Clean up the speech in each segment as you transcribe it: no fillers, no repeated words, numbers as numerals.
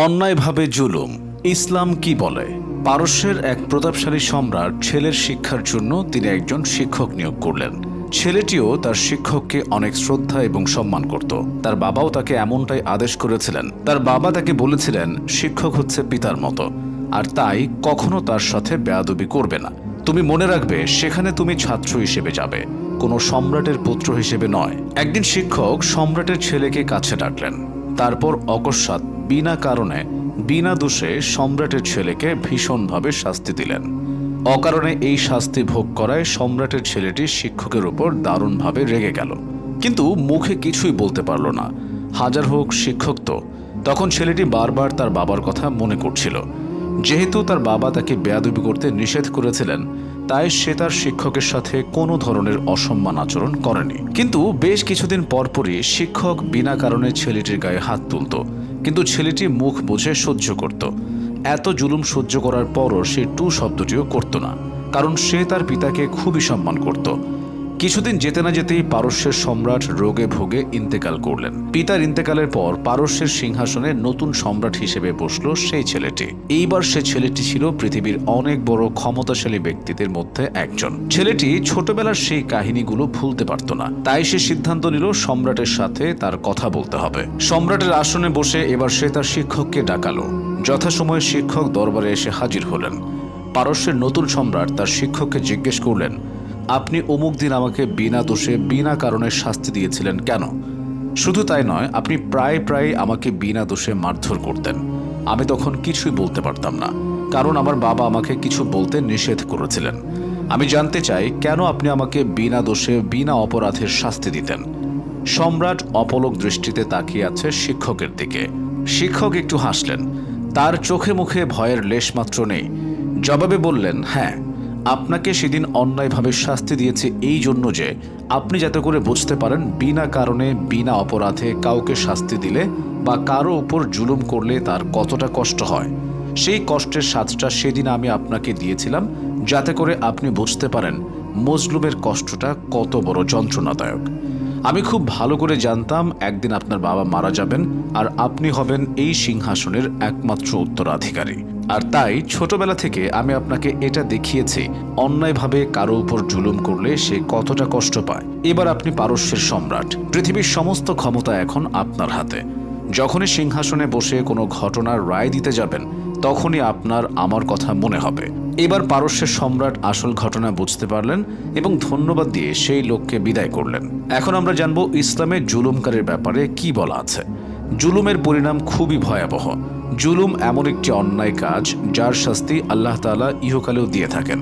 অন্যায়ভাবে জুলুম ইসলাম কি বলে? পারস্যের এক প্রতাপশালী সম্রাট ছেলের শিক্ষার জন্য তিনি একজন শিক্ষক নিয়োগ করলেন। ছেলেটিও তার শিক্ষককে অনেক শ্রদ্ধা এবং সম্মান করত। তার বাবাও তাকে এমনটাই আদেশ করেছিলেন। তার বাবা তাকে বলেছিলেন, শিক্ষক হচ্ছে পিতার মতো, আর তাই কখনো তার সাথে বেয়াদবি করবে না। তুমি মনে রাখবে, সেখানে তুমি ছাত্র হিসেবে যাবে, কোনো সম্রাটের পুত্র হিসেবে নয়। একদিন শিক্ষক সম্রাটের ছেলেকে কাছে ডাকলেন। তারপর অকস্মাৎ বিনা কারণে, বিনা দোষে সম্রাটের ছেলেকে ভীষণভাবে শাস্তি দিলেন। অকারণে এই শাস্তি ভোগ করায় সম্রাটের ছেলেটি শিক্ষকের উপর দারুণভাবে রেগে গেল, কিন্তু মুখে কিছুই বলতে পারল না। হাজার হোক শিক্ষক তো। তখন ছেলেটি বারবার তার বাবার কথা মনে করছিল। যেহেতু তার বাবা তাকে বেয়াদবি করতে নিষেধ করেছিলেন, তাই সে তার শিক্ষকের সাথে কোনো ধরনের অসম্মান আচরণ করেনি। কিন্তু বেশ কিছুদিন পরপরই শিক্ষক বিনা কারণে ছেলেটির গায়ে হাত তুলত, কিন্তু ছেলেটি মুখ বুজে সহ্য করত। এত জুলুম সহ্য করার পরও সে টু শব্দটিও করত না, কারণ সে তার পিতাকে খুবই সম্মান করত। কিছুদিন যেতে না যেতেই পারস্যের সম্রাট রোগে ভোগে ইন্তেকাল করলেন। পিতার ইন্তেকালের পর পারস্যের সিংহাসনে নতুন সম্রাট হিসেবে বসল সেই ছেলেটি। এইবার সে ছেলেটি ছিল পৃথিবীর অনেক বড় ক্ষমতাশালী ব্যক্তিদের মধ্যে একজন। ছেলেটি ছোটবেলার সেই কাহিনীগুলো ভুলতে পারত না, তাই সে সিদ্ধান্ত নিল সম্রাটের সাথে তার কথা বলতে হবে। সম্রাটের আসনে বসে এবার সে তার শিক্ষককে ডাকালো। যথাসময়ে শিক্ষক দরবারে এসে হাজির হলেন। পারস্যের নতুন সম্রাট তার শিক্ষককে জিজ্ঞেস করলেন, আপনি অমুক দিন আমাকে বিনা দোষে বিনা কারণে শাস্তি দিয়েছিলেন কেন? শুধু তাই নয়, আপনি প্রায় আমাকে বিনা দোষে মারধর করতেন। আমি তখন কিছুই বলতে পারতাম না, কারণ আমার বাবা আমাকে কিছু বলতে নিষেধ করেছিলেন। আমি জানতে চাই, কেন আপনি আমাকে বিনা দোষে বিনা অপরাধের শাস্তি দিতেন? সম্রাট অপলক দৃষ্টিতে তাকিয়ে আছে শিক্ষকের দিকে। শিক্ষক একটু হাসলেন। তার চোখে মুখে ভয়ের লেশমাত্র নেই। জবাবে বললেন, হ্যাঁ, আপনাকে সেদিন অন্যায়ভাবে শাস্তি দিয়েছে এই জন্য যে আপনি যাতে করে বুঝতে পারেন বিনা কারণে বিনা অপরাধে কাউকে শাস্তি দিলে বা কারো উপর জুলুম করলে তার কতটা কষ্ট হয়। সেই কষ্টের স্বাদটা সেদিন আমি আপনাকে দিয়েছিলাম, যাতে করে আপনি বুঝতে পারেন মজলুমের কষ্টটা কত বড় যন্ত্রণাদায়ক। আমি খুব ভালো করে জানতাম একদিন আপনার বাবা মারা যাবেন, আর আপনি হবেন এই সিংহাসনের একমাত্র উত্তরাধিকারী। আর তাই ছোটবেলা থেকে আমি আপনাকে এটা দেখিয়েছি, অন্যায়ভাবে কারো উপর জুলুম করলে সে কতটা কষ্ট পায়। এবার আপনি পারস্যের সম্রাট, পৃথিবীর সমস্ত ক্ষমতা এখন আপনার হাতে। যখনই সিংহাসনে বসে কোনো ঘটনার রায় দিতে যাবেন, তখনই আপনার আমার কথা মনে হবে। এবার পারস্যের সম্রাট আসল ঘটনা বুঝতে পারলেন এবং ধন্যবাদ দিয়ে সেই লোককে বিদায় করলেন। এখন আমরা জানব ইসলামের জুলুমকারীর ব্যাপারে কি বলা আছে। জুলুমের পরিণাম খুবই ভয়াবহ। জুলুম এমন একটি অন্যায় কাজ যার শাস্তি আল্লাহ তাআলা ইহকালেও দিয়ে থাকেন।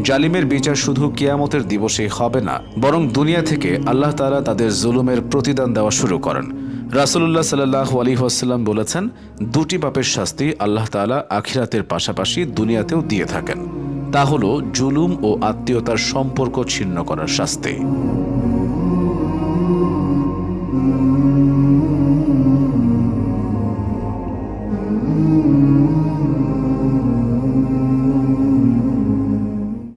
জালিমের বিচার শুধু কিয়ামতের দিবসে হবে না, বরং দুনিয়া থেকে আল্লাহ তাআলা তাদের জুলুমের প্রতিদান দেওয়া শুরু করেন। রাসূলুল্লাহ সাল্লাল্লাহু আলাইহি ওয়াসাল্লাম বলেছেন, দুটি পাপের শাস্তি আল্লাহ তাআলা আখিরাতের পাশাপাশি দুনিয়াতেও দিয়ে থাকেন। তা হলো জুলুম ও আত্মীয়তার সম্পর্ক ছিন্ন করার শাস্তি।